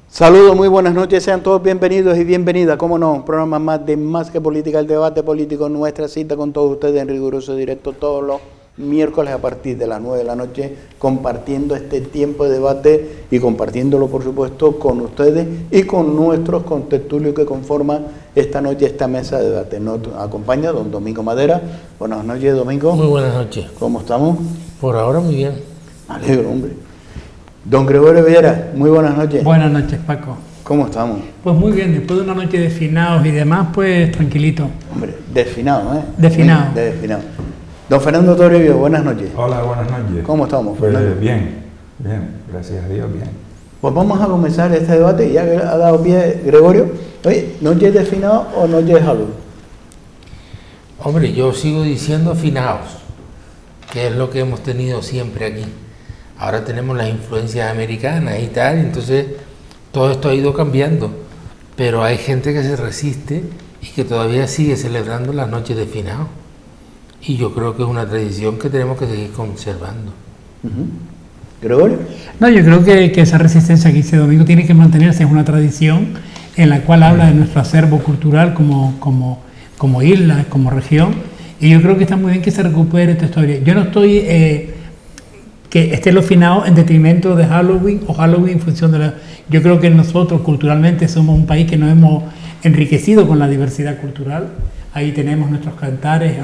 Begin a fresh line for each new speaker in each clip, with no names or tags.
Saludos, muy buenas noches, sean todos bienvenidos y bienvenidas, cómo no, un programa más de Más que Política, el debate político, nuestra cita con todos ustedes en riguroso directo todos los miércoles a partir de las 9 de la noche, compartiendo este tiempo de debate y compartiéndolo, por supuesto, con ustedes y con nuestros contertulios que conforman esta noche, esta mesa de debate. Nos acompaña don Domingo Madera. Buenas noches, Domingo.
Muy buenas noches.
¿Cómo estamos?
Por ahora muy bien.
Me alegro, hombre. Don Gregorio Viera, muy buenas noches.
Buenas noches, Paco.
¿Cómo estamos?
Pues muy bien, después de una noche de finados y demás, pues tranquilito.
Hombre, desfinado, ¿eh?
Desfinado.
Desfinado. Don Fernando Toribio, buenas noches.
Hola, buenas noches.
¿Cómo estamos,
Pues
Fernando?
bien, gracias a Dios, bien.
Pues vamos a comenzar este debate, ya que ha dado pie Gregorio. Oye, ¿noche de finado o noche de Halloween?
Hombre, yo sigo diciendo finados, que es lo que hemos tenido siempre aquí. Ahora tenemos las influencias americanas y tal, entonces todo esto ha ido cambiando. Pero hay gente que se resiste y que todavía sigue celebrando las noches de finados. Y yo creo que es una tradición que tenemos que seguir conservando.
¿Gregorio?
No, yo creo que esa resistencia que dice Domingo tiene que mantenerse, es una tradición en la cual habla de nuestro acervo cultural como isla, como región, y yo creo que está muy bien que se recupere esta historia. Yo no estoy que estén los finados en detrimento de Halloween o Halloween en función de la... Yo creo que nosotros culturalmente somos un país que nos hemos enriquecido con la diversidad cultural. Ahí tenemos nuestros cantares,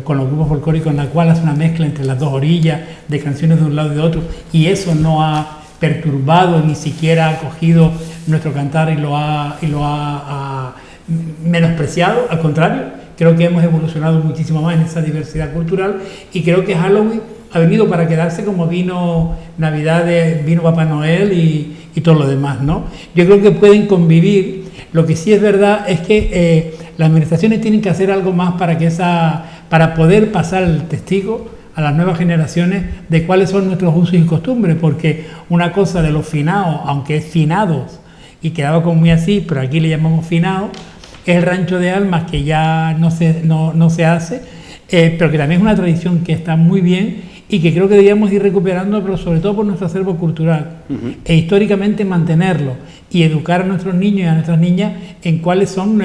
con los grupos folclóricos, en la cual hace una mezcla entre las dos orillas de canciones de un lado y de otro, y eso no ha perturbado, ni siquiera ha cogido nuestro cantar y lo ha menospreciado. Al contrario, creo que hemos evolucionado muchísimo más en esa diversidad cultural, y creo que Halloween ha venido para quedarse, como vino Navidades, vino Papá Noel y todo lo demás, ¿no? Yo creo que pueden convivir. Lo que sí es verdad es que las administraciones tienen que hacer algo más para poder pasar el testigo a las nuevas generaciones de cuáles son nuestros usos y costumbres, porque una cosa de los finados, aunque es finados y quedaba como muy así, pero aquí le llamamos finados, es el rancho de almas, que ya no se hace, pero que también es una tradición que está muy bien y que creo que deberíamos ir recuperando, pero sobre todo por nuestro acervo cultural, e históricamente mantenerlo y educar a nuestros niños y a nuestras niñas en cuáles son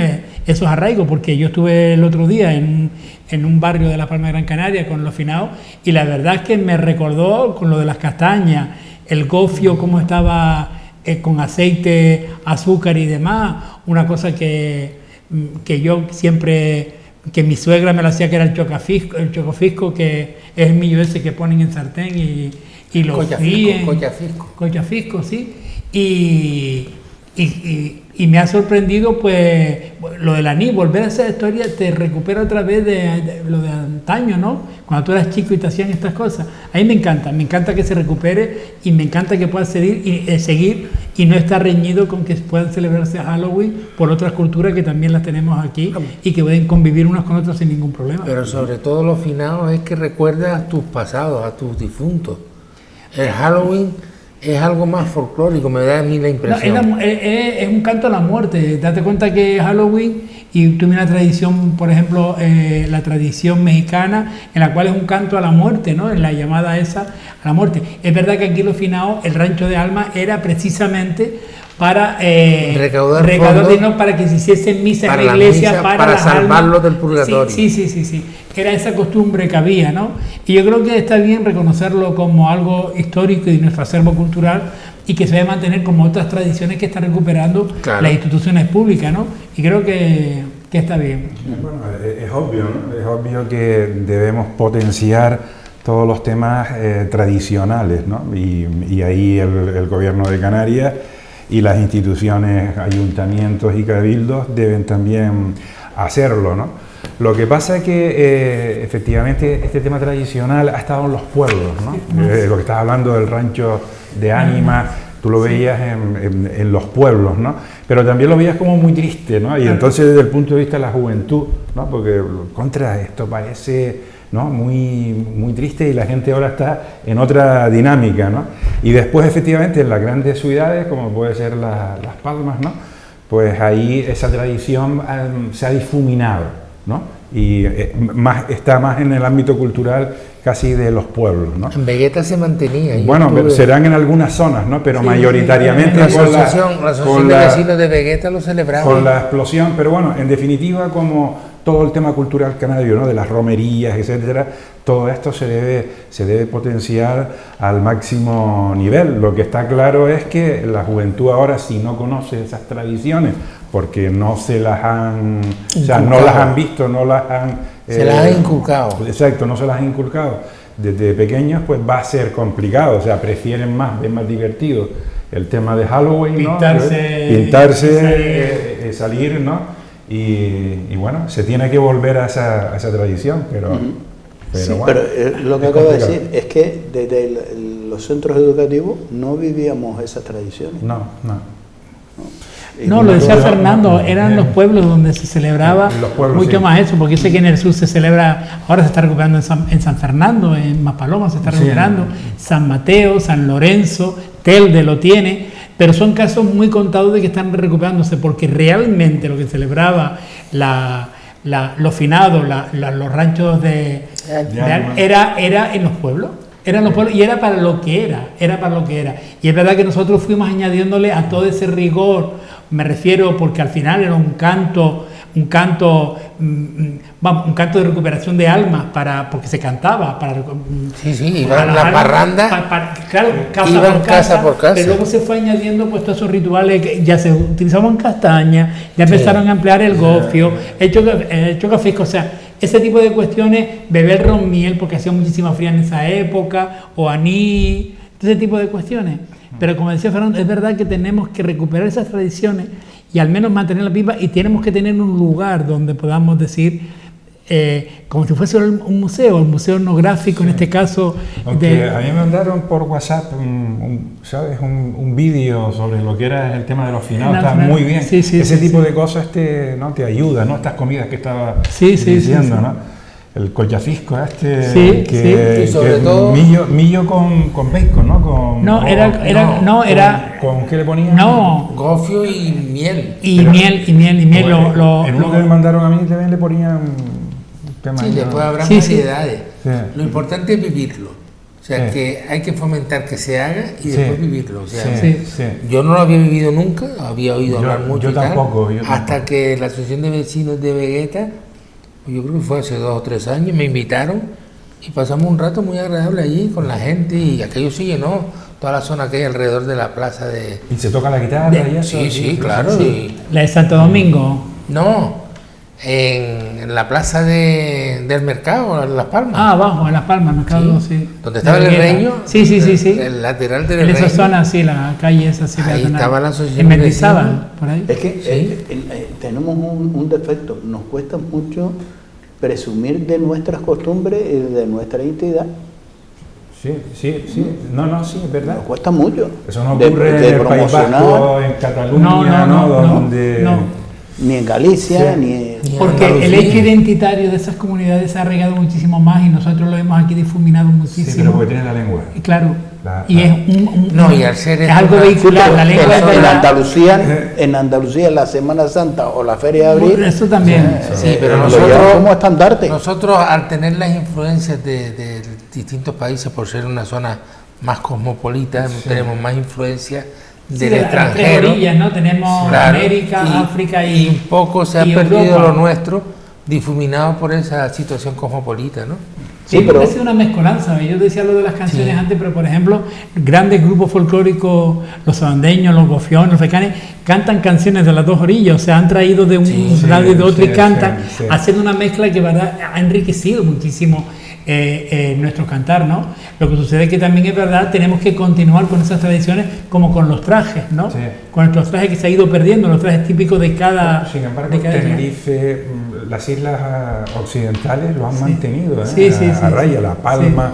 esos arraigos, porque yo estuve el otro día en un barrio de La Palma de Gran Canaria con los finados, y la verdad es que me recordó con lo de las castañas, el gofio, cómo estaba con aceite, azúcar y demás, una cosa que yo siempre... que mi suegra me lo hacía, que era el chocofisco, que es el millo ese que ponen en sartén y lo fríen. Collafisco, sí. Y me ha sorprendido, pues, lo del anís, volver a esa historia te recupera otra vez de lo de antaño, ¿no? Cuando tú eras chico y te hacían estas cosas. A mí me encanta que se recupere, y me encanta que pueda seguir y no estar reñido con que puedan celebrarse Halloween por otras culturas que también las tenemos aquí y que pueden convivir unas con otras sin ningún problema.
Pero sobre todo los finados es que recuerdas a tus pasados, a tus difuntos. El Halloween es algo más folclórico, me da a mí la impresión.
No, es un canto a la muerte. Date cuenta que Halloween, y tuve una tradición, por ejemplo, la tradición mexicana, en la cual es un canto a la muerte, ¿no? En la llamada esa a la muerte. Es verdad que aquí los finados, el rancho de almas, era precisamente para recaudar dinero para que se hiciesen misas en la iglesia,
para salvarlos del purgatorio.
Sí. Era esa costumbre que había, ¿no? Y yo creo que está bien reconocerlo como algo histórico y de nuestro acervo cultural, y que se debe mantener como otras tradiciones que están recuperando las instituciones públicas, ¿no? Y creo que está bien.
Bueno, es obvio, ¿no? Es obvio que debemos potenciar todos los temas tradicionales, ¿no? Y ahí el gobierno de Canarias y las instituciones, ayuntamientos y cabildos deben también hacerlo, ¿no? Lo que pasa es que efectivamente este tema tradicional ha estado en los pueblos, ¿no? Lo que estás hablando del rancho de ánimas, tú lo veías en los pueblos, ¿no? Pero también lo veías como muy triste, ¿no? Y entonces desde el punto de vista de la juventud, ¿no? Porque contra esto parece, ¿no? muy triste, y la gente ahora está en otra dinámica, ¿no? Y después efectivamente en las grandes ciudades, como puede ser Las Palmas, ¿no? Pues ahí esa tradición se ha difuminado, ¿no? Y está más en el ámbito cultural casi de los pueblos, ¿no?
En Vegueta se mantenía.
Bueno, serán en algunas zonas, ¿no? Pero mayoritariamente
la asociación de vecinos de Vegueta lo celebraba.
Con la explosión, pero bueno, en definitiva, como todo el tema cultural canario, ¿no? De las romerías, etcétera, todo esto se debe potenciar al máximo nivel. Lo que está claro es que la juventud ahora, si no conoce esas tradiciones, porque no se las han, o sea, no las han visto, no las han...
se las han inculcado.
Exacto, no se las han inculcado. Desde pequeños pues va a ser complicado, o sea, prefieren más, ven más divertido el tema de Halloween, pintarse, salir, ¿no? Y bueno, se tiene que volver a esa tradición, pero...
Sí,
bueno,
pero lo que acabo de decir es que desde los centros educativos no vivíamos esas tradiciones.
No.
No, lo decía Fernando, eran los pueblos donde se celebraba mucho más eso, porque yo sé que en el sur se celebra, ahora se está recuperando en San Fernando, en Maspalomas se está recuperando, San Mateo, San Lorenzo, Telde lo tiene, pero son casos muy contados de que están recuperándose, porque realmente lo que celebraba los finados, los ranchos era en los pueblos. Eran los pueblos y era para lo que era. Y es verdad que nosotros fuimos añadiéndole a todo ese rigor, me refiero porque al final era un canto de recuperación de almas, porque se cantaba.
Iban la parranda, iban casa por casa.
Pero luego se fue añadiendo pues todos esos rituales que ya se utilizaban castañas, ya empezaron a emplear el gofio, el chocafisco, o sea, ese tipo de cuestiones, beber ron miel porque hacía muchísima fría en esa época, o anís, ese tipo de cuestiones. Pero como decía Fernando, es verdad que tenemos que recuperar esas tradiciones y al menos mantenerlas vivas, y tenemos que tener un lugar donde podamos decir, como si fuese un museo, el museo etnográfico en este caso.
A mí me mandaron por WhatsApp un vídeo sobre lo que era el tema de los finados, está muy bien. Ese tipo de cosas ¿no? te ayuda, ¿no? Estas comidas que estaba diciendo, ¿no? El collafisco
y sobre todo
millo con bacon, ¿no? ¿Con qué le ponían?
No,
gofio y miel.
En uno
que me mandaron a mí también le ponían
después habrá variedades. Lo importante es vivirlo. O sea, que hay que fomentar que se haga y después vivirlo. O sea, yo no lo había vivido nunca, había oído hablar mucho.
Yo tampoco.
Hasta que la Asociación de Vecinos de Vegueta, yo creo que fue hace 2 o 3 años, me invitaron y pasamos un rato muy agradable allí con la gente, y aquello sí llenó toda la zona que hay alrededor de la plaza de...
¿Y se toca la guitarra y eso?
Sí, claro.
¿La de Santo Domingo?
No, en la plaza del mercado, en Las Palmas.
Abajo, en Las Palmas, mercado, sí.
¿Donde estaba el Herreño?
Sí.
El lateral del Herreño.
En esa zona, sí, la calle esa, sí.
Ahí estaba la asociación.
En Mendizábal, por ahí.
Es que tenemos un defecto, nos cuesta mucho presumir de nuestras costumbres y de nuestra identidad.
Sí, es verdad.
Nos cuesta mucho.
Eso no ocurre en el País Vasco, en Cataluña,
no.
Ni en Galicia, ni
porque el hecho identitario de esas comunidades se ha arraigado muchísimo más, y nosotros lo hemos aquí difuminado muchísimo.
Sí, pero porque tiene la lengua.
Claro.
Y al ser
es algo vehicular, la lengua es
en Andalucía, en la Semana Santa o la Feria de Abril.
Eso también.
Sí, pero nosotros al tener las influencias de distintos países, por ser una zona más cosmopolita, tenemos más influencia del extranjero.
Orillas, ¿no? Tenemos América, África y
un poco se ha perdido lo nuestro, difuminado por esa situación cosmopolita, ¿no?
Sí, pero ha sido una mezcolanza. Yo decía lo de las canciones antes, pero por ejemplo, grandes grupos folclóricos, los sabandeños, los gofiones, los fecanes, cantan canciones de las dos orillas, o sea, han traído de un lado y de otro y cantan, haciendo una mezcla que ha enriquecido muchísimo nuestro cantar, ¿no? Lo que sucede es que también es verdad, tenemos que continuar con esas tradiciones, como con los trajes, ¿no? Con nuestros trajes que se ha ido perdiendo, los trajes típicos de cada...
Sin embargo, Tenerife, las islas occidentales lo han mantenido,
a
raya, La Palma,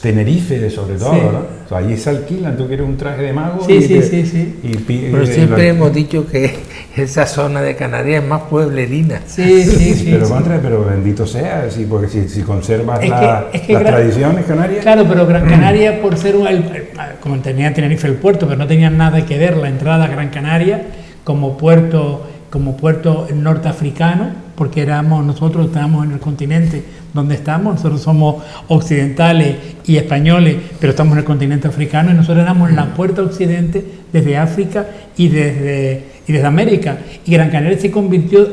Tenerife sobre todo, ¿no? O sea, allí se alquilan, tú quieres un traje de mago
pero siempre hemos dicho que esa zona de Canarias es más pueblerina.
Pero bendito sea, porque si conservas las tradiciones canarias.
Claro, pero Gran Canaria, por ser como tenía Tenerife el puerto, pero no tenía nada que ver la entrada a Gran Canaria como puerto norteafricano, porque nosotros estábamos en el continente donde estamos, nosotros somos occidentales y españoles, pero estamos en el continente africano, y nosotros éramos la puerta occidente desde África y desde América. Y Gran Canaria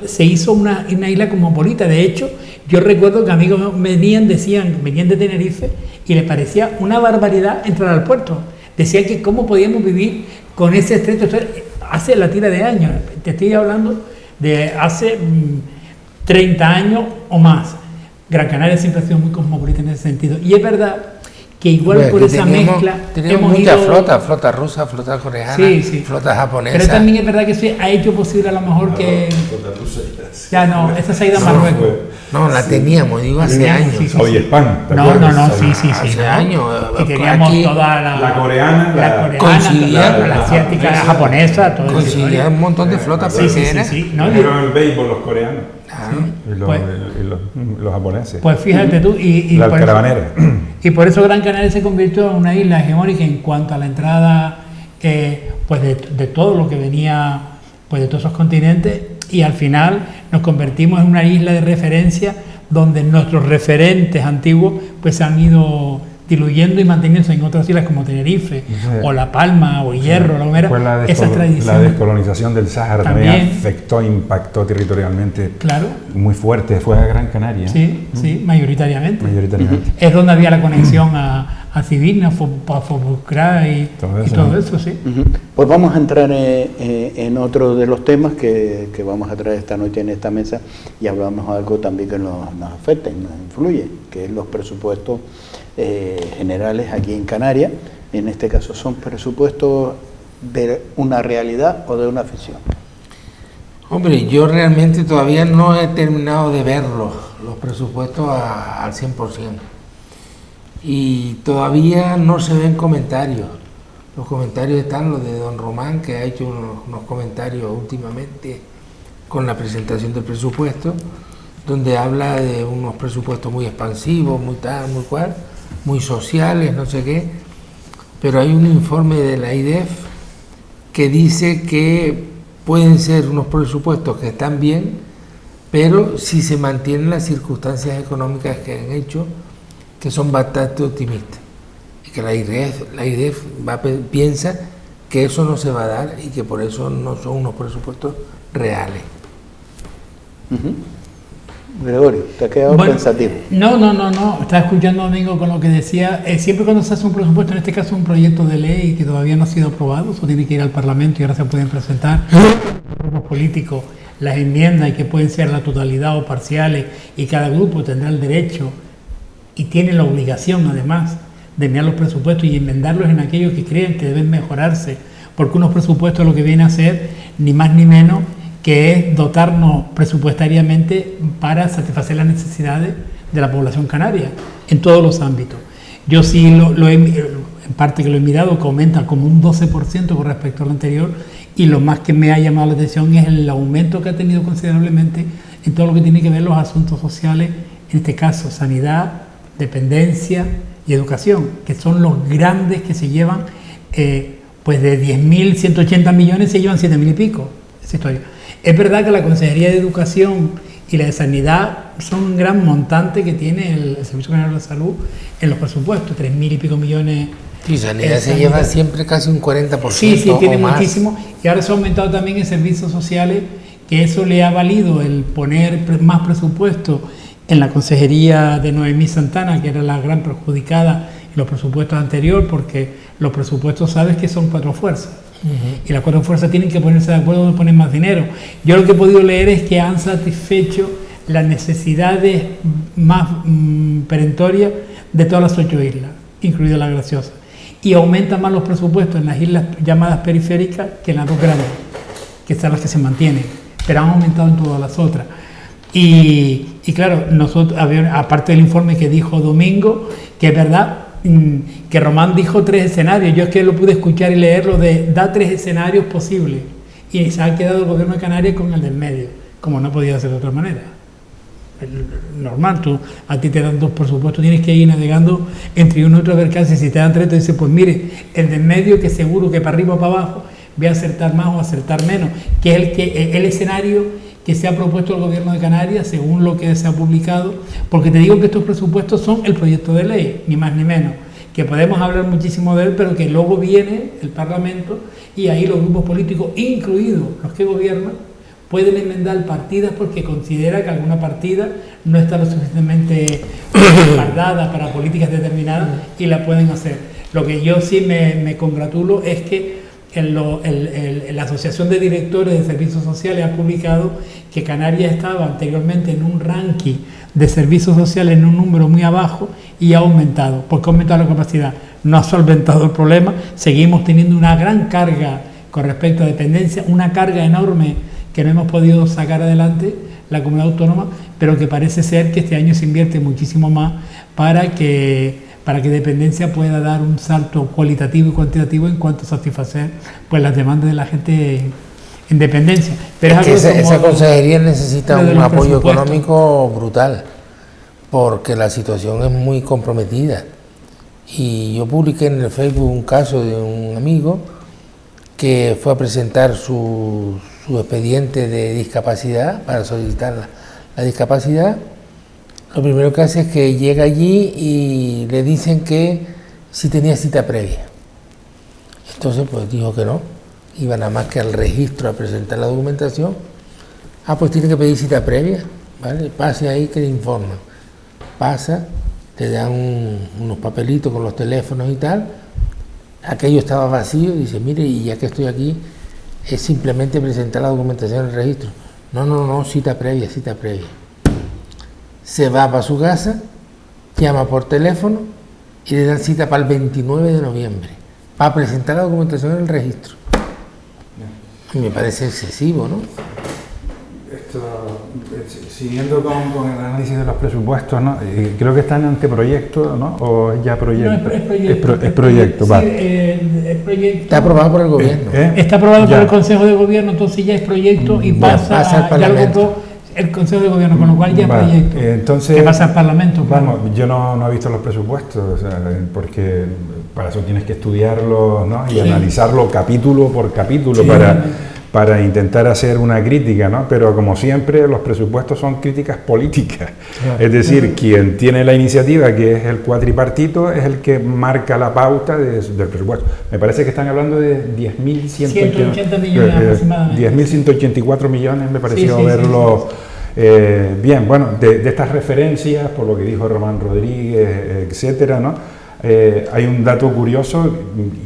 se hizo una isla cosmopolita. De hecho, yo recuerdo que amigos venían de Tenerife y les parecía una barbaridad entrar al puerto. Decían que cómo podíamos vivir con ese estrecho, hace la tira de años, te estoy hablando de hace 30 años o más. Gran Canaria siempre ha sido muy cosmopolita en ese sentido. Y es verdad que igual por esa mezcla
tenemos mucha flota rusa, flota coreana, flota japonesa.
Pero también es verdad que eso ha hecho posible a lo mejor que...
Flota rusa
ya no, esa se ha ido a Marruecos.
No, la teníamos, digo, hace años.
Oye, Spam,
No, sí.
Hace años.
Que teníamos
aquí,
toda
la coreana,
la asiática, la japonesa, todo eso.
Coincidía un montón de flotas pequeñas.
Sí.
Dieron el béisbol los coreanos.
Claro.
Y los japoneses.
Pues fíjate tú,
la caravanera.
Y por eso Gran Canaria se convirtió en una isla hegemónica en cuanto a la entrada pues de todo lo que venía pues de todos esos continentes, y al final nos convertimos en una isla de referencia donde nuestros referentes antiguos pues se han ido diluyendo y manteniéndose en otras islas como Tenerife, o La Palma, o Hierro, La Gomera. Esas tradiciones.
La descolonización del Sáhara también afectó, impactó territorialmente muy fuerte. Fue a Gran Canaria.
Sí, mayoritariamente. Es donde había la conexión a Civigna, a Fobukra y todo eso, sí.
Pues vamos a entrar en otro de los temas que vamos a traer esta noche en esta mesa, y hablamos de algo también que nos afecta y nos influye, que es los presupuestos generales aquí en Canarias. En este caso, ¿son presupuestos de una realidad o de una ficción?
Hombre, yo realmente todavía no he terminado de ver los presupuestos al 100%. Y todavía no se ven comentarios. Los comentarios están los de don Román, que ha hecho unos comentarios últimamente con la presentación del presupuesto, donde habla de unos presupuestos muy expansivos, muy tal, muy cual, muy sociales, no sé qué. Pero hay un informe de la IDEF que dice que pueden ser unos presupuestos que están bien, pero si se mantienen las circunstancias económicas que han hecho, que son bastante optimistas, y que la IDEF piensa que eso no se va a dar y que por eso no son unos presupuestos reales.
Gregorio, te ha quedado pensativo.
No, estaba escuchando a Domingo con lo que decía. Siempre cuando se hace un presupuesto, en este caso un proyecto de ley que todavía no ha sido aprobado, eso tiene que ir al Parlamento y ahora se pueden presentar los grupos políticos las enmiendas, y que pueden ser la totalidad o parciales, y cada grupo tendrá el derecho y tiene la obligación además de enviar los presupuestos y enmendarlos en aquellos que creen que deben mejorarse, porque unos presupuestos lo que viene a hacer ni más ni menos que es dotarnos presupuestariamente para satisfacer las necesidades de la población canaria en todos los ámbitos. Yo sí en parte que lo he mirado, que aumenta como un 12% con respecto al anterior, y lo más que me ha llamado la atención es el aumento que ha tenido considerablemente en todo lo que tiene que ver los asuntos sociales, en este caso sanidad, dependencia y educación, que son los grandes que se llevan, pues de 10.180 millones se llevan 7.000 y pico, esa historia. Es verdad que la Consejería de Educación y la de Sanidad son un gran montante que tiene el Servicio Canario de Salud en los presupuestos, 3.000 y pico millones.
Sí, Sanidad se lleva siempre casi un 40%.
Sí, tiene
más.
Muchísimo. Y ahora se ha aumentado también en servicios sociales, que eso le ha valido el poner más presupuesto en la Consejería de Noemí Santana, que era la gran perjudicada en los presupuestos anteriores, porque los presupuestos, sabes que son 4 fuerzas. Y las 4 fuerzas tienen que ponerse de acuerdo donde ponen más dinero. Yo lo que he podido leer es que han satisfecho las necesidades más perentorias de todas las 8 islas, incluida la Graciosa. Y aumentan más los presupuestos en las islas llamadas periféricas que en las 2 grandes, que son las que se mantienen, pero han aumentado en todas las otras. Y claro, nosotros, aparte del informe que dijo Domingo, que es verdad, que Román dijo 3 escenarios, yo es que lo pude escuchar y leerlo, da 3 escenarios posibles, y se ha quedado el gobierno de Canarias con el del medio, como no podía ser de otra manera. Normal, a ti te dan 2 presupuestos, tienes que ir navegando entre uno y otro a ver qué haces. Si te dan 3, te dices, pues mire, el del medio, que seguro que para arriba o para abajo voy a acertar más o acertar menos, que es el escenario que se ha propuesto el Gobierno de Canarias según lo que se ha publicado, porque te digo que estos presupuestos son el proyecto de ley, ni más ni menos, que podemos hablar muchísimo de él, pero que luego viene el Parlamento y ahí los grupos políticos, incluidos los que gobiernan, pueden enmendar partidas porque considera que alguna partida no está lo suficientemente guardada para políticas determinadas y la pueden hacer. Lo que yo sí me congratulo es que la Asociación de Directores de Servicios Sociales ha publicado que Canarias estaba anteriormente en un ranking de servicios sociales en un número muy abajo y ha aumentado, porque ha aumentado la capacidad. No ha solventado el problema, seguimos teniendo una gran carga con respecto a dependencia, una carga enorme que no hemos podido sacar adelante la comunidad autónoma, pero que parece ser que este año se invierte muchísimo más para que dependencia pueda dar un salto cualitativo y cuantitativo en cuanto a satisfacer pues las demandas de la gente en dependencia. Pero
es que esa consejería necesita un apoyo económico brutal, porque la situación es muy comprometida. Y yo publiqué en el Facebook un caso de un amigo que fue a presentar su expediente de discapacidad para solicitar la discapacidad. Lo primero que hace es que llega allí y le dicen que si tenía cita previa. Entonces pues dijo que no, iba nada más que al registro a presentar la documentación. Pues tiene que pedir cita previa, ¿vale? Pase ahí que le informan. Pasa, te dan unos papelitos con los teléfonos y tal. Aquello estaba vacío y dice, mire, y ya que estoy aquí, es simplemente presentar la documentación en el registro. No, cita previa. Se va para su casa, llama por teléfono y le dan cita para el 29 de noviembre, para presentar la documentación en el registro. Me parece excesivo, ¿no?
Siguiendo con el análisis de los presupuestos, ¿no? Creo que está en anteproyecto, ¿no? ¿O es ya proyecto?
No, es proyecto.
Es proyecto, vale.
Sí, el proyecto
está aprobado por el gobierno.
Está aprobado por el Consejo de Gobierno, entonces ya es proyecto y pasa
al Parlamento.
El Consejo de Gobierno, con lo cual ya es proyecto.
Entonces,
que pasa al Parlamento.
Vamos, yo no he visto los presupuestos, o sea, porque para eso tienes que estudiarlos, ¿no? Y analizarlo capítulo por capítulo para intentar hacer una crítica, ¿no? Pero como siempre, los presupuestos son críticas políticas. Es decir, quien tiene la iniciativa, que es el cuatripartito, es el que marca la pauta del presupuesto. Me parece que están hablando de
10.180 millones aproximadamente.
10.184 millones, me pareció verlo. Bien, bueno, de estas referencias, por lo que dijo Román Rodríguez, etcétera, ¿no? Hay un dato curioso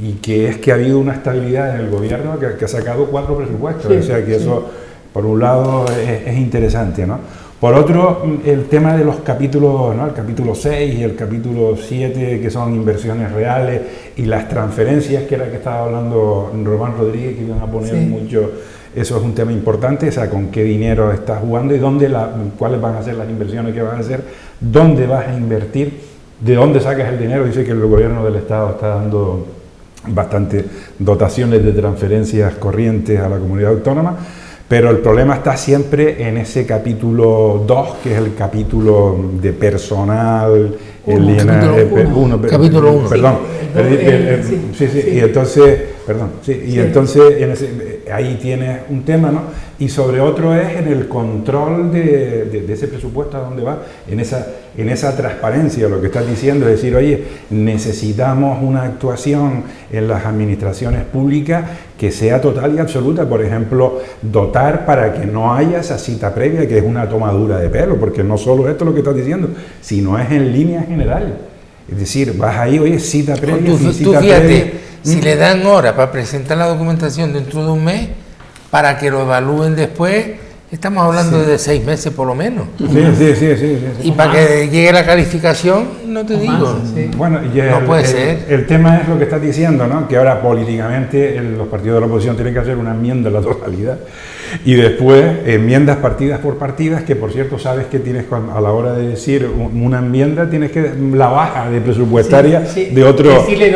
y que es que ha habido una estabilidad en el gobierno que ha sacado 4 presupuestos, o sea que eso por un lado es interesante, ¿no? Por otro, el tema de los capítulos, ¿no? El capítulo 6 y el capítulo 7, que son inversiones reales, y las transferencias, que era que estaba hablando Román Rodríguez, que iban a poner mucho. Eso es un tema importante, o sea, con qué dinero estás jugando y cuáles van a ser las inversiones que vas a hacer, dónde vas a invertir. ¿De dónde sacas el dinero? Dice que el gobierno del Estado está dando bastantes dotaciones de transferencias corrientes a la comunidad autónoma, pero el problema está siempre en ese capítulo 2, que es el capítulo de personal,
capítulo 1.
Perdón. Y entonces, ahí tienes un tema, ¿no? Y sobre otro es en el control de ese presupuesto, a dónde va, en esa transparencia, lo que estás diciendo, es decir, oye, necesitamos una actuación en las administraciones públicas que sea total y absoluta. Por ejemplo, dotar para que no haya esa cita previa, que es una tomadura de pelo, porque no solo esto es lo que estás diciendo, sino es en línea general. Es decir, vas ahí, oye, cita previa,
tú fíjate, si le dan hora para presentar la documentación dentro de un mes, para que lo evalúen después, estamos hablando de 6 meses por lo menos.
Sí.
Y para que llegue la calificación, no te digo.
Bueno,
no puede ser.
El tema es lo que estás diciendo, ¿no? Que ahora políticamente los partidos de la oposición tienen que hacer una enmienda a la totalidad y después enmiendas partidas por partidas, que por cierto sabes que tienes a la hora de decir una enmienda tienes que la baja de presupuestaria de otro,
decirle
de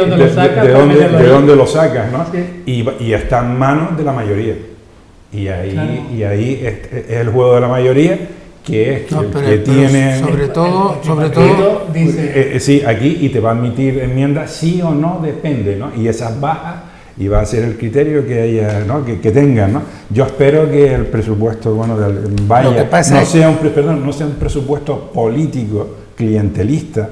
dónde lo sacas, ¿no? Y está en manos de la mayoría. Y ahí es el juego de la mayoría, que es que tiene...
Sobre todo
dice...
sí, aquí, y te va a admitir enmiendas, sí o no, depende, ¿no? Y esas bajas y va a ser el criterio que haya, ¿no? que tengan, ¿no? Yo espero que el presupuesto, bueno, vaya, no sea un presupuesto político, clientelista,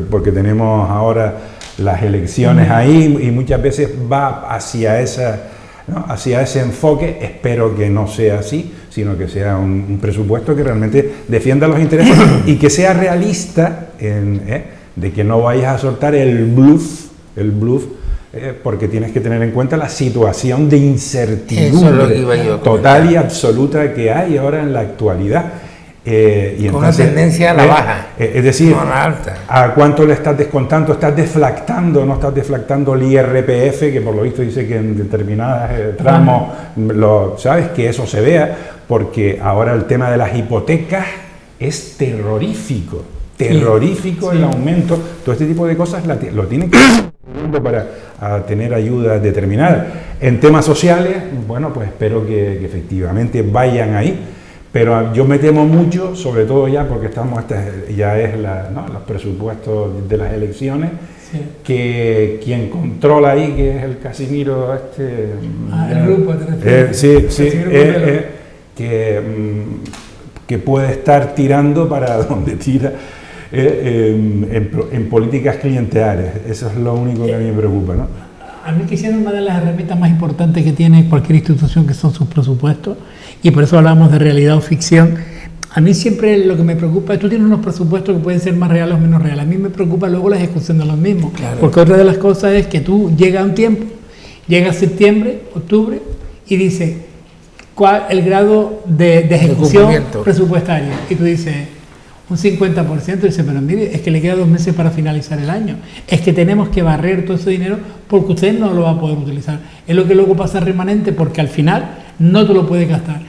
porque tenemos ahora las elecciones ahí y muchas veces va hacia ese enfoque. Espero que no sea así, sino que sea un presupuesto que realmente defienda los intereses y que sea realista de que no vayas a soltar el bluff, porque tienes que tener en cuenta la situación de incertidumbre total y absoluta que hay ahora en la actualidad.
Y con una tendencia a la baja,
es decir,
no a la alta.
¿A cuánto le estás descontando? ¿Estás deflactando? ¿No estás deflactando el IRPF? Que por lo visto dice que en determinados tramos, ¿sabes? Que eso se vea, porque ahora el tema de las hipotecas es terrorífico. Terrorífico el aumento. Todo este tipo de cosas lo tienen que hacer para tener ayuda determinada. En temas sociales, bueno, pues espero que efectivamente vayan ahí. Pero yo me temo mucho, sobre todo ya porque ya es los presupuestos de las elecciones, que quien controla ahí, que es el Casimiro
el grupo, ¿te refieres?
Que puede estar tirando para donde tira en políticas clientelares. Eso es lo único que a mí me preocupa, ¿no?
A mí quisiera una de las herramientas más importantes que tiene cualquier institución, que son sus presupuestos, y por eso hablamos de realidad o ficción. A mí siempre lo que me preocupa es, tú tienes unos presupuestos que pueden ser más reales o menos reales. A mí me preocupa luego la ejecución de los mismos, claro. Porque otra de las cosas es que tú llegas a un tiempo, llega septiembre, octubre, y dices, ¿cuál el grado de ejecución presupuestaria? Y tú dices, un 50%, y dice, pero mire, es que le queda 2 meses para finalizar el año. Es que tenemos que barrer todo ese dinero porque usted no lo va a poder utilizar. Es lo que luego pasa remanente, porque al final no te lo puedes gastar.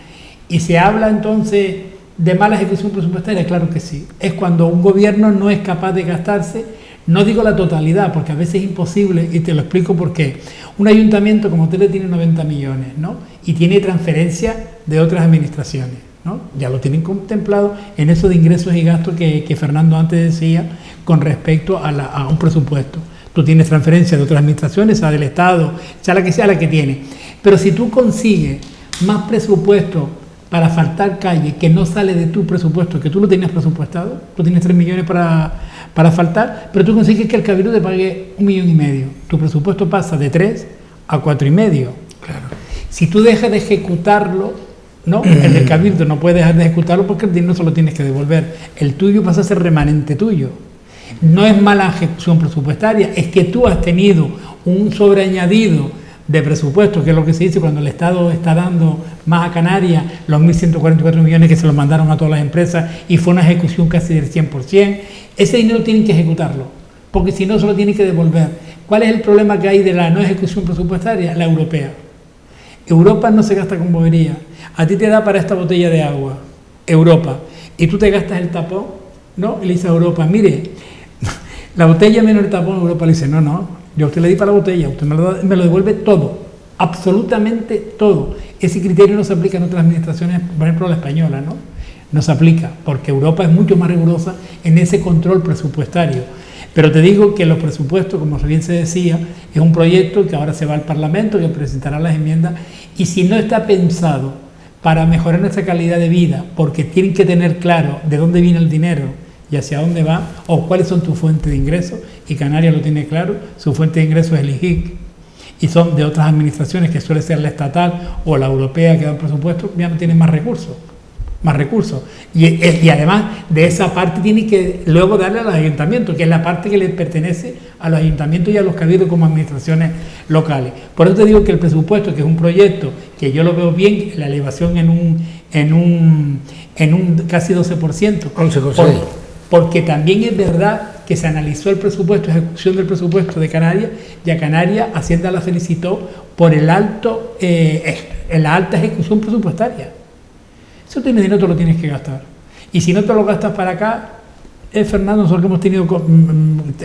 Y se habla entonces de mala ejecución presupuestaria, claro que sí. Es cuando un gobierno no es capaz de gastarse, no digo la totalidad, porque a veces es imposible, y te lo explico por qué. Un ayuntamiento como Tele tiene 90 millones, ¿no? Y tiene transferencias de otras administraciones, ¿no? Ya lo tienen contemplado en eso de ingresos y gastos que Fernando antes decía con respecto a un presupuesto. Tú tienes transferencias de otras administraciones, sea del Estado, sea la que tiene. Pero si tú consigues más presupuesto para asfaltar calle que no sale de tu presupuesto, que tú lo tenías presupuestado, tú tienes 3 millones para asfaltar, pero tú consigues que el Cabildo te pague 1,5 millones. Tu presupuesto pasa de 3 a 4,5. Claro. Si tú dejas de ejecutarlo, ¿no? El del Cabildo no puede dejar de ejecutarlo porque el dinero solo tienes que devolver. El tuyo pasa a ser remanente tuyo. No es mala ejecución presupuestaria, es que tú has tenido un sobreañadido de presupuesto, que es lo que se dice cuando el Estado está dando más a Canarias, los 1.144 millones que se los mandaron a todas las empresas y fue una ejecución casi del 100%. Ese dinero tienen que ejecutarlo, porque si no, solo tienen que devolver. ¿Cuál es el problema que hay de la no ejecución presupuestaria? La europea. Europa no se gasta con bobería. A ti te da para esta botella de agua, Europa, y tú te gastas el tapón, ¿no? Y le dices a Europa, mire, la botella menos el tapón, Europa le dice, no, yo a usted le di para la botella, usted me lo devuelve todo, absolutamente todo. Ese criterio no se aplica en otras administraciones, por ejemplo la española, ¿no? No se aplica, porque Europa es mucho más rigurosa en ese control presupuestario. Pero te digo que los presupuestos, como bien se decía, es un proyecto que ahora se va al Parlamento, que presentará las enmiendas, y si no está pensado para mejorar nuestra calidad de vida, porque tienen que tener claro de dónde viene el dinero y hacia dónde va, o cuáles son tus fuentes de ingresos, y Canarias lo tiene claro, su fuente de ingresos es el IGIC, y son de otras administraciones, que suele ser la estatal o la europea que dan presupuesto, ya no tienen más recursos. Y además de esa parte tiene que luego darle a los ayuntamientos, que es la parte que les pertenece a los ayuntamientos y a los cabildos como administraciones locales. Por eso te digo que el presupuesto, que es un proyecto que yo lo veo bien, la elevación en un casi 12%, porque también es verdad que se analizó el presupuesto, ejecución del presupuesto de Canarias, y a Canarias Hacienda la felicitó por la alta ejecución presupuestaria. Si tú tienes dinero, te lo tienes que gastar. Y si no te lo gastas para acá, Fernando, nosotros que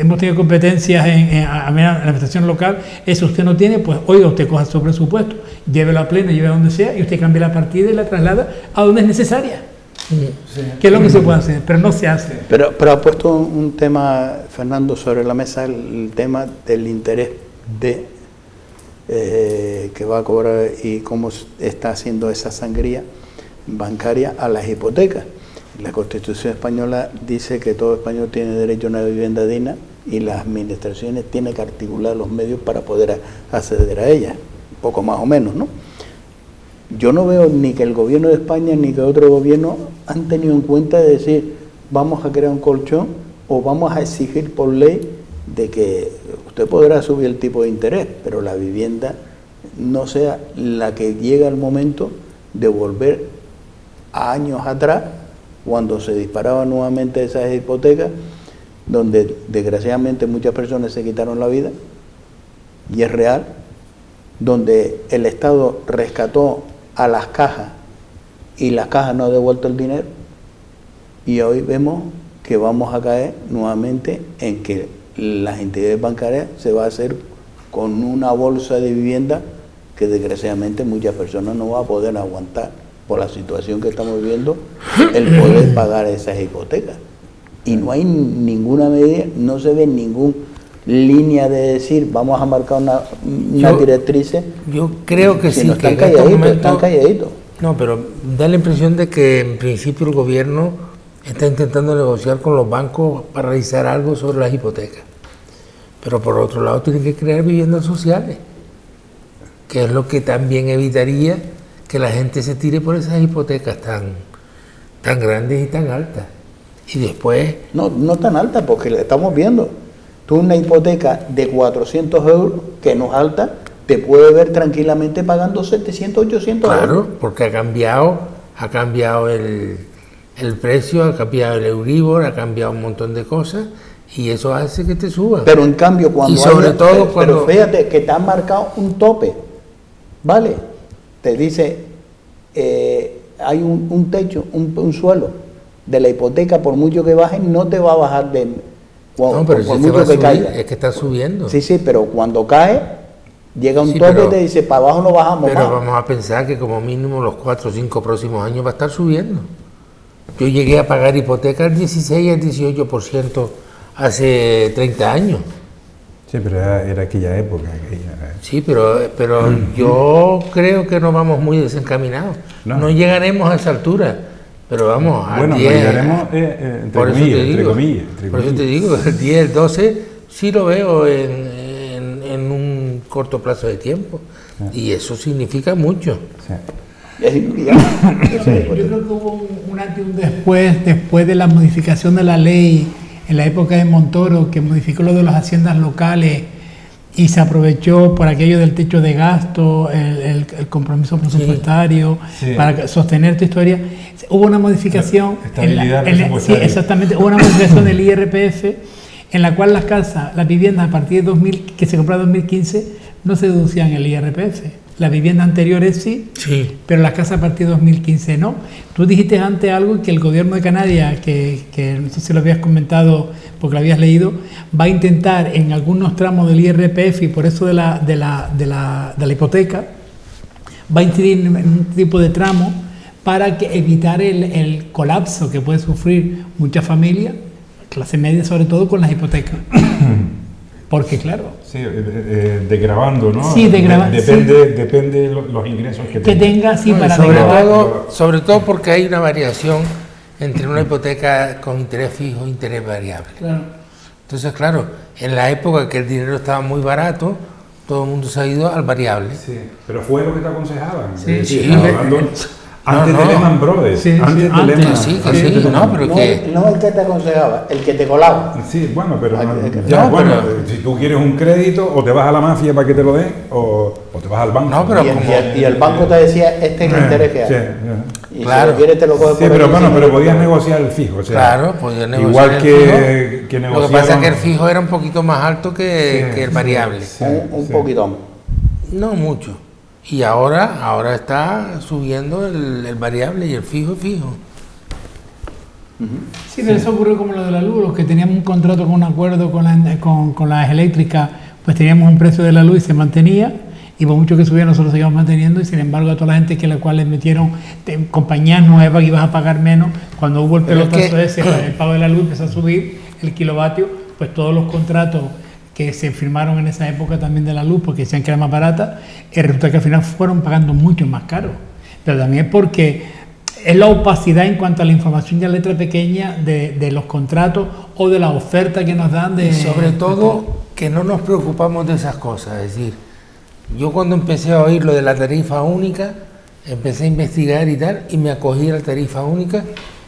hemos tenido competencias en la administración local, eso usted no tiene, pues oiga, usted coja su presupuesto, llévelo a pleno, lleve a donde sea, y usted cambia la partida y la traslada a donde es necesaria. Sí. Que es lo que se puede hacer, pero no se hace.
Pero ha puesto un tema, Fernando, sobre la mesa, el tema del interés que va a cobrar y cómo está haciendo esa sangría bancaria a las hipotecas. La Constitución española dice que todo español tiene derecho a una vivienda digna y las administraciones tienen que articular los medios para poder acceder a ella, poco más o menos, ¿no? Yo no veo ni que el gobierno de España ni que otro gobierno han tenido en cuenta de decir vamos a crear un colchón o vamos a exigir por ley de que usted podrá subir el tipo de interés, pero la vivienda no sea la que llega el momento de volver a años atrás, cuando se disparaban nuevamente esas hipotecas, donde desgraciadamente muchas personas se quitaron la vida, y es real, donde el Estado rescató a las cajas y las cajas no ha devuelto el dinero, y hoy vemos que vamos a caer nuevamente en que las entidades bancarias se va a hacer con una bolsa de vivienda que desgraciadamente muchas personas no van a poder aguantar por la situación que estamos viviendo, el poder pagar esas hipotecas. Y no hay ninguna medida, no se ve ninguna línea de decir vamos a marcar una directriz.
Yo creo que sí,
que están calladitos.
No, pero da la impresión de que en principio el gobierno está intentando negociar con los bancos para realizar algo sobre las hipotecas. Pero por otro lado tienen que crear viviendas sociales, que es lo que también evitaría que la gente se tire por esas hipotecas tan grandes y tan altas. Y después...
No tan altas, porque le estamos viendo. Tú una hipoteca de 400 euros, que no es alta, te puede ver tranquilamente pagando 700, 800 euros.
Claro, porque ha cambiado el precio, ha cambiado el Euribor, ha cambiado un montón de cosas, y eso hace que te suba.
Pero en cambio, cuando pero fíjate que te han marcado un tope, ¿vale? Te dice, hay un techo, un suelo de la hipoteca, por mucho que baje, no te va a bajar
no, pero
por mucho que caiga.
Es que está subiendo.
Sí, pero cuando cae, llega un tope y te dice, para abajo no bajamos más.
Pero vamos a pensar que como mínimo los 4 o 5 próximos años va a estar subiendo. Yo llegué a pagar hipoteca al 16 al 18% hace 30 años.
Sí, pero era aquella época.
Sí, pero yo creo que no vamos muy desencaminados. No llegaremos a esa altura, pero vamos a 10.
Bueno, llegaremos entre comillas.
Por eso te digo, el 10, el 12 sí lo veo en un corto plazo de tiempo. Sí. Y eso significa mucho.
Sí.
Yo creo que hubo un antes y un después de la modificación de la ley en la época de Montoro, que modificó lo de las haciendas locales y se aprovechó por aquello del techo de gasto, el compromiso presupuestario, para sostener tu historia. Hubo una modificación, hubo una modificación del IRPF en la cual las viviendas a partir de que se compraron en 2015 no se deducían el IRPF. Las viviendas anteriores sí, pero las casas a partir de 2015 no. Tú dijiste antes algo que el gobierno de Canarias, que no sé si lo habías comentado porque lo habías leído, va a intentar en algunos tramos del IRPF y por eso de la hipoteca, va a incidir en un tipo de tramo para evitar el colapso que puede sufrir muchas familias, clase media sobre todo, con las hipotecas. Porque claro...
Sí, desgravando, ¿no?
Sí,
depende los ingresos que
tenga. Sí, para
sobre todo porque hay una variación entre una hipoteca con interés fijo e interés variable.
Claro.
Entonces, claro, en la época que el dinero estaba muy barato, todo el mundo se ha ido al variable.
Sí, pero fue lo que te aconsejaban.
Antes
de Lehman Brothers.
No, el que te aconsejaba, el que te colaba.
Sí, bueno, pero si tú quieres un crédito, o te vas a la mafia para que te lo den, o te vas al banco.
No, pero y el banco te decía, este es el interés que hay. Y
claro.
Si lo quieres te lo coges
por pero podías negociar el fijo. O sea,
claro, podías negociar
igual
el
que
fijo. Lo que pasa es que el fijo era un poquito más alto que el variable.
Un poquito más.
No mucho. Y ahora está subiendo el variable y el fijo.
Sí, pero eso ocurrió como lo de la luz, los que teníamos un contrato con un acuerdo con las eléctricas, pues teníamos un precio de la luz y se mantenía, y por mucho que subiera nosotros seguíamos manteniendo, y sin embargo a toda la gente que la cual les metieron compañías nuevas que ibas a pagar menos, cuando hubo el pelotazo ese, el pago de la luz empezó a subir el kilovatio, pues todos los contratos que se firmaron en esa época también de la luz porque decían que era más barata, y resulta que al final fueron pagando mucho más caro. Pero también es porque es la opacidad en cuanto a la información ya letra pequeña de los contratos o de la oferta que nos dan.
Y sobre todo que no nos preocupamos de esas cosas. Es decir, yo cuando empecé a oír lo de la tarifa única, empecé a investigar y tal, y me acogí a la tarifa única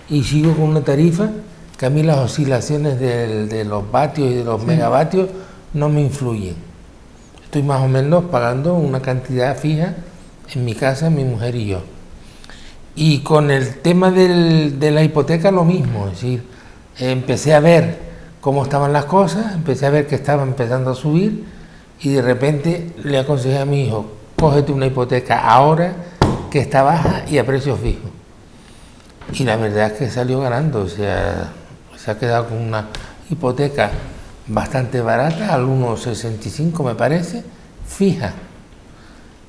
y sigo con una tarifa que a mí las oscilaciones de los vatios y de los megavatios no me influyen. Estoy más o menos pagando una cantidad fija en mi casa, mi mujer y yo. Y con el tema de la hipoteca lo mismo, es decir, empecé a ver cómo estaban las cosas, empecé a ver que estaba empezando a subir y de repente le aconsejé a mi hijo, cógete una hipoteca ahora que está baja y a precio fijo. Y la verdad es que salió ganando, o sea, se ha quedado con una hipoteca bastante barata, al 1,65 me parece, fija.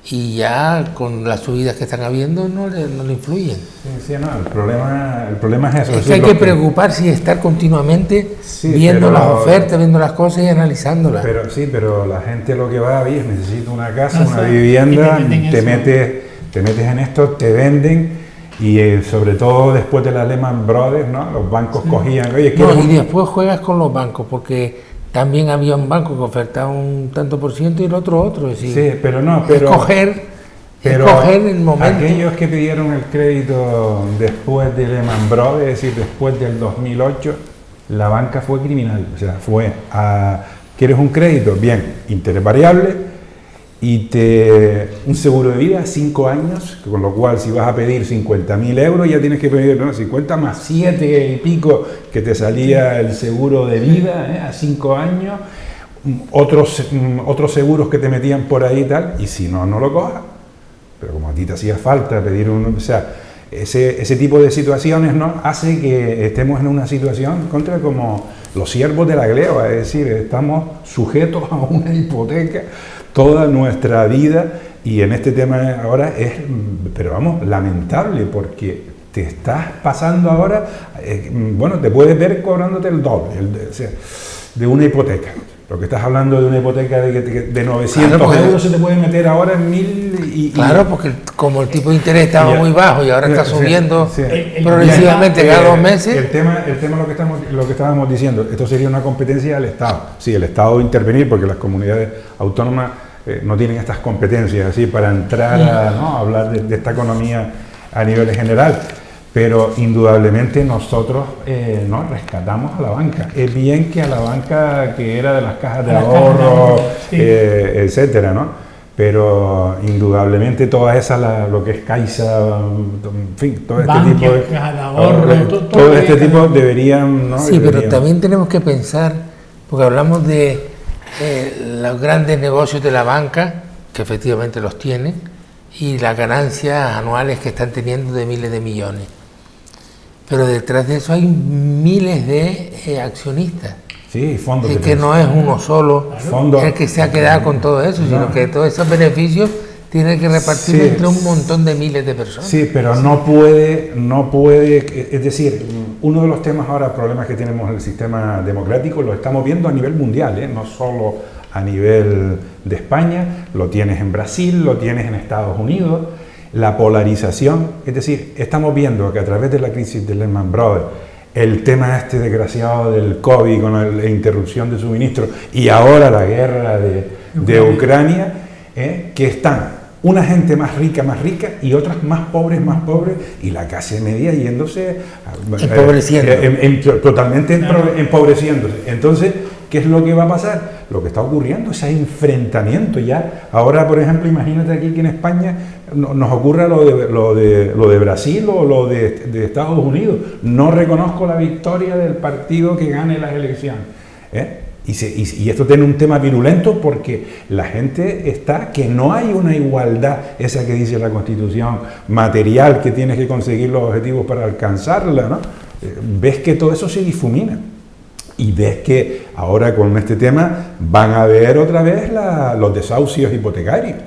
Y ya con las subidas que están habiendo no le influyen.
Sí, no, el problema es eso.
Es que hay que preocuparse y estar continuamente viendo las ofertas, viendo las cosas y analizándolas.
Pero la gente lo que va a ver es necesita una casa, una vivienda, te metes en esto, te venden y sobre todo después de la Lehman Brothers, ¿no? Los bancos cogían... Oye,
y después juegas con los bancos porque también había un banco que ofertaba un tanto por ciento y el otro. Es decir,
sí, pero
escoger el momento.
Aquellos que pidieron el crédito después de Lehman Brothers, es decir, después del 2008, la banca fue criminal. O sea, ¿quieres un crédito? Bien, interés variable y un seguro de vida, 5 años, con lo cual si vas a pedir 50.000 euros ya tienes que pedir 50 más 7 y pico que te salía el seguro de vida a 5 años, otros seguros que te metían por ahí y tal, y si no lo cojas. Pero como a ti te hacía falta pedir o sea, ese tipo de situaciones, ¿no? Hace que estemos en una situación como los siervos de la gleba, es decir, estamos sujetos a una hipoteca toda nuestra vida, y en este tema ahora pero vamos, lamentable, porque te estás pasando ahora, te puedes ver cobrándote el doble, de una hipoteca. Lo que estás hablando de una hipoteca de 900 euros se te puede meter ahora en 1.000
Claro, porque como el tipo de interés estaba muy bajo y ahora está subiendo progresivamente cada 2 meses.
El tema lo que estábamos diciendo, esto sería una competencia del Estado. Sí, el Estado debe intervenir porque las comunidades autónomas no tienen estas competencias así para entrar a hablar de esta economía a nivel general. Pero indudablemente nosotros rescatamos a la banca. Es bien que a la banca que era de las cajas de ahorro, etcétera, ¿no? Pero indudablemente todas esas, lo que es Caixa, en fin, todo este
Bankia,
tipo de
caja de ahorro,
todo este tipo deberían, ¿no?
Sí, pero también tenemos que pensar, porque hablamos de los grandes negocios de la banca, que efectivamente los tienen, y las ganancias anuales que están teniendo de miles de millones. Pero detrás de eso hay miles de accionistas.
Sí, fondos.
Que no es uno solo el que se ha quedado con todo eso, sino que todos esos beneficios tienen que repartir entre un montón de miles de personas.
Sí, pero no puede, es decir, uno de los temas ahora, problemas que tenemos en el sistema democrático, lo estamos viendo a nivel mundial, no solo a nivel de España, lo tienes en Brasil, lo tienes en Estados Unidos. La polarización, es decir, estamos viendo que a través de la crisis de Lehman Brothers, el tema desgraciado del COVID con la interrupción de suministro y ahora la guerra de Ucrania, que están una gente más rica y otras más pobres, y la clase media yéndose
empobreciendo.
Totalmente empobreciéndose. Entonces, ¿qué es lo que va a pasar? Lo que está ocurriendo, ese enfrentamiento ya. Ahora, por ejemplo, imagínate aquí que en España nos ocurra lo de Brasil o lo de Estados Unidos. No reconozco la victoria del partido que gane las elecciones. Y esto tiene un tema virulento porque la gente está, que no hay una igualdad, esa que dice la Constitución, material, que tienes que conseguir los objetivos para alcanzarla, ¿no? Ves que todo eso se difumina. Y ves que ahora con este tema van a haber otra vez los desahucios hipotecarios,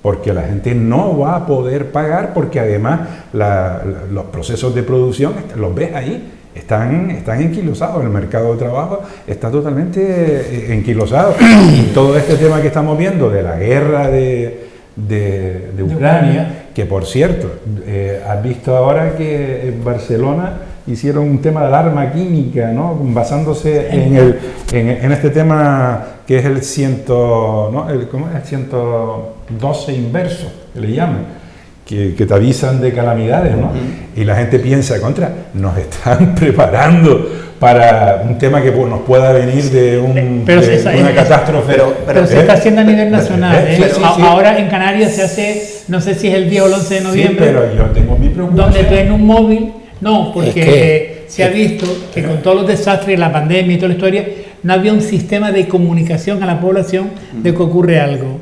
porque la gente no va a poder pagar, porque además los procesos de producción los ves ahí. están enquilosados, el mercado de trabajo está totalmente enquilosado. Y todo este tema que estamos viendo de la guerra de Ucrania, que por cierto, has visto ahora que en Barcelona hicieron un tema de alarma química, ¿no? Basándose en este tema que es el 112 inverso, que le llaman. Que te avisan de calamidades, ¿no? Y la gente piensa, nos están preparando para un tema que nos pueda venir de una catástrofe.
Pero se está haciendo a nivel nacional. Sí. Ahora en Canarias se hace, no sé si es el 10 o el 11 de noviembre.
Sí, pero yo tengo mi preocupación.
Donde tú en un móvil, porque se ha visto que con todos los desastres, la pandemia y toda la historia, no había un sistema de comunicación a la población de que ocurre algo.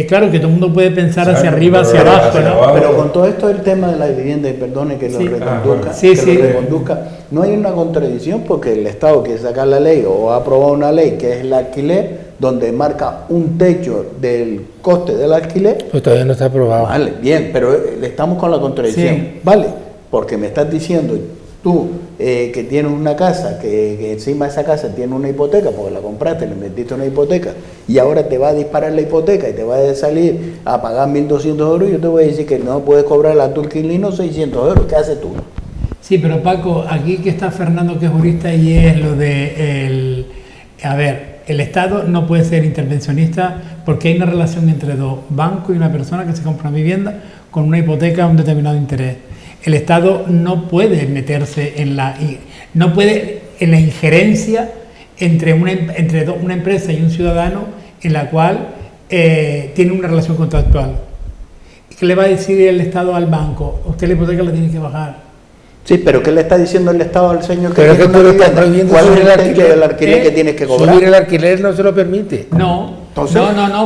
Claro que todo el mundo puede pensar hacia arriba, hacia abajo, ¿no?
Pero con todo esto el tema de la vivienda, y perdone que lo reconduzca, no hay una contradicción porque el Estado quiere sacar la ley o ha aprobado una ley que es el alquiler, donde marca un techo del coste del alquiler.
Pues todavía no está aprobado.
Vale, bien, pero estamos con la contradicción. Sí. Vale, porque me estás diciendo tú que tienes una casa, que encima de esa casa tiene una hipoteca, porque la compraste, le metiste una hipoteca, y ahora te va a disparar la hipoteca y te va a salir a pagar 1.200 euros, yo te voy a decir que no puedes cobrar a tu inquilino 600 euros. ¿Qué haces tú?
Sí, pero Paco, aquí que está Fernando, que es jurista, y es lo de el Estado no puede ser intervencionista porque hay una relación entre dos bancos y una persona que se compra una vivienda con una hipoteca a un determinado interés. El Estado no puede meterse en la injerencia entre una empresa y un ciudadano en la cual tiene una relación contractual. ¿Qué le va a decir el Estado al banco? Usted la hipoteca la tiene que bajar.
Sí, pero ¿qué le está diciendo el Estado al señor que
pero
tiene
que tú le estás prohibiendo
¿cuál es
subir
el techo del alquiler que tienes que cobrar?
Subir el alquiler no se lo permite.
No,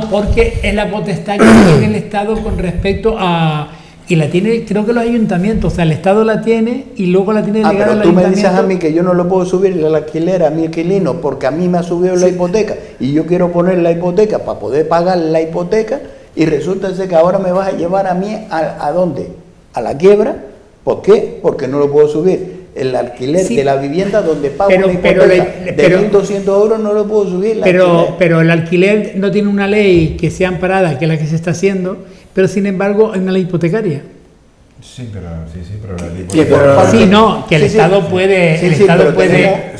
porque es la potestad que tiene el Estado con respecto a... Y la tiene, creo que los ayuntamientos, o sea, el Estado la tiene y luego la tiene delegada al ayuntamiento.
Pero tú me dices a mí que yo no le puedo subir el alquiler a mi inquilino porque a mí me ha subido la hipoteca y yo quiero poner la hipoteca para poder pagar la hipoteca y resulta ser que ahora me vas a llevar a mí ¿a dónde? ¿A la quiebra? ¿Por qué? Porque no lo puedo subir. El alquiler de la vivienda donde pago una hipoteca de 1.200 euros no lo puedo subir.
Pero el alquiler no tiene una ley que sea amparada, que es la que se está haciendo, pero sin embargo hay una ley hipotecaria.
Sí, pero la ley hipotecaria.
Sí, no, que el Estado puede, el Estado puede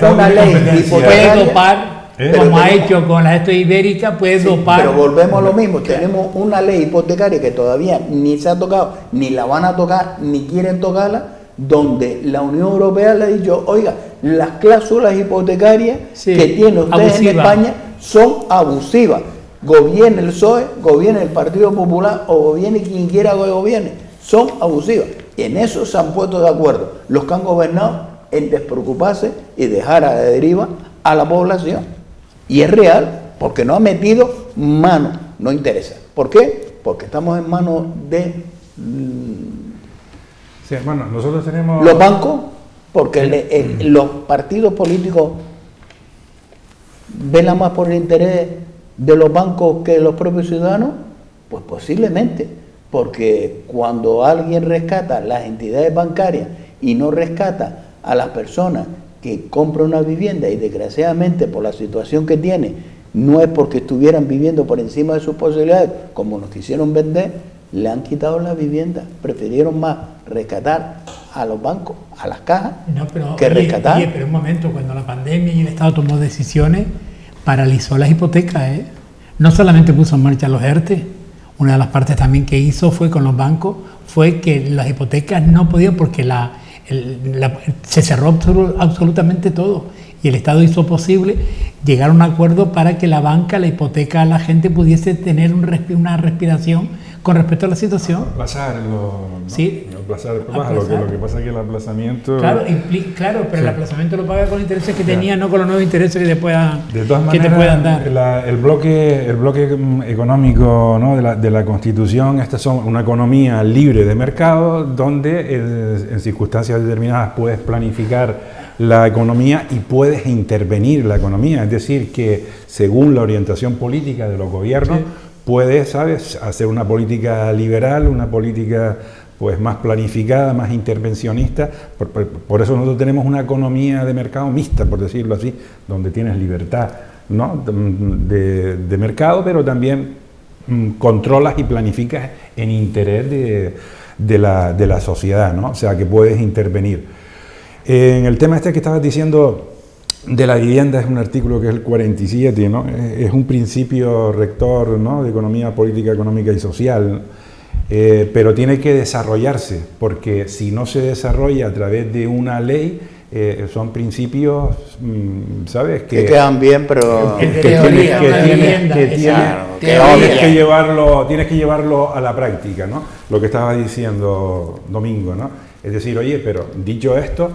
una ley
puede dopar, como ha hecho con la esto ibérica, puede dopar.
Pero volvemos a lo mismo, tenemos una ley hipotecaria que todavía ni se ha tocado, ni la van a tocar, ni quieren tocarla, donde la Unión Europea le ha dicho, oiga, las cláusulas hipotecarias que tienen ustedes en España son abusivas. Gobierne el PSOE, gobierne el Partido Popular o gobierne quien quiera que gobierne, son abusivas. Y en eso se han puesto de acuerdo los que han gobernado en despreocuparse y dejar a la deriva a la población. Y es real, porque no ha metido mano, no interesa. ¿Por qué? Porque estamos en manos de...
Sí, bueno, nosotros tenemos...
los bancos, porque los partidos políticos velan más por el interés de los bancos que de los propios ciudadanos, pues posiblemente, porque cuando alguien rescata las entidades bancarias y no rescata a las personas que compran una vivienda y desgraciadamente por la situación que tiene, no es porque estuvieran viviendo por encima de sus posibilidades, como nos quisieron vender, le han quitado la vivienda, prefirieron más rescatar a los bancos, a las cajas, que rescatar.
Pero un momento, cuando la pandemia y el Estado tomó decisiones, paralizó las hipotecas, no solamente puso en marcha los ERTE, una de las partes también que hizo fue con los bancos, fue que las hipotecas no podían porque se cerró absolutamente todo y el Estado hizo posible llegar a un acuerdo para que la banca, la hipoteca a la gente pudiese tener una respiración con respecto a la situación.
Lo que pasa es que el aplazamiento...
Claro, pero el aplazamiento lo paga con los intereses que tenía, no con los nuevos intereses que te puedan dar.
El bloque económico, ¿no?, de la Constitución, estas son una economía libre de mercado donde en circunstancias determinadas puedes planificar la economía y puedes intervenir la economía, es decir, que según la orientación política de los gobiernos, puedes, ¿sabes?, hacer una política liberal, una política pues más planificada, más intervencionista. Por eso nosotros tenemos una economía de mercado mixta, por decirlo así, donde tienes libertad, ¿no?, de mercado, pero también controlas y planificas en interés de la sociedad, ¿no? O sea, que puedes intervenir. En el tema este que estabas diciendo de la vivienda, es un artículo que es el 47, ¿no? Es un principio rector, ¿no?, de economía política, económica y social, pero tiene que desarrollarse, porque si no se desarrolla a través de una ley, son principios, ¿sabes?
Que quedan bien, pero
tienes que llevarlo a la práctica, ¿no? Lo que estaba diciendo Domingo, ¿no? Es decir, oye, pero dicho esto,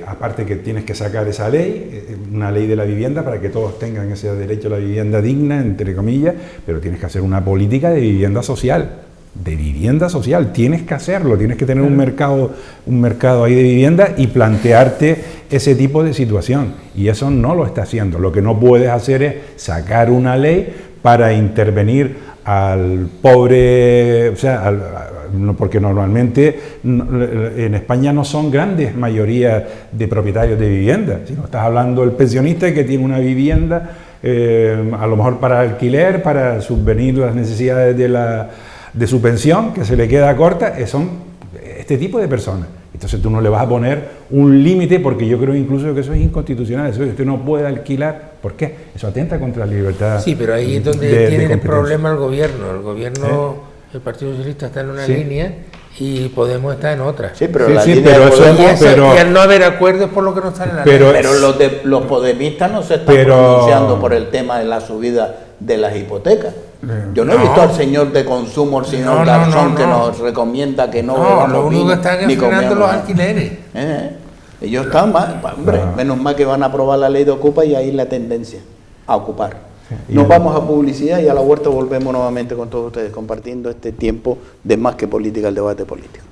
aparte que tienes que sacar esa ley, una ley de la vivienda para que todos tengan ese derecho a la vivienda digna, entre comillas, pero tienes que hacer una política de vivienda social. Tienes que hacerlo, tienes que tener un mercado ahí de vivienda y plantearte ese tipo de situación, y eso no lo está haciendo. Lo que no puedes hacer es sacar una ley para intervenir al pobre, o sea, porque normalmente en España no son grandes mayorías de propietarios de vivienda, sino estás hablando del pensionista que tiene una vivienda, a lo mejor para alquiler, para subvenir las necesidades de su pensión, que se le queda corta, son este tipo de personas. Entonces tú no le vas a poner un límite, porque yo creo incluso que eso es inconstitucional. Eso usted no puede alquilar. ¿Por qué? Eso atenta contra la libertad.
Sí, pero ahí es donde tiene el problema el gobierno. El gobierno, el Partido Socialista está en una línea y Podemos está en otra.
Sí, pero
y al no haber acuerdo es por lo que no sale la ley.
Pero los podemistas no se están pronunciando por el tema de la subida de las hipotecas. Yo no he visto al señor de consumo, el señor Garzón, que nos recomienda que no
lo único que están es frenando los alquileres.
Ellos están más, hombre, menos mal que van a aprobar la ley de Ocupa, y ahí es la tendencia a ocupar. Nos vamos a publicidad y a la vuelta volvemos nuevamente con todos ustedes compartiendo este tiempo de Más que Política, el debate político.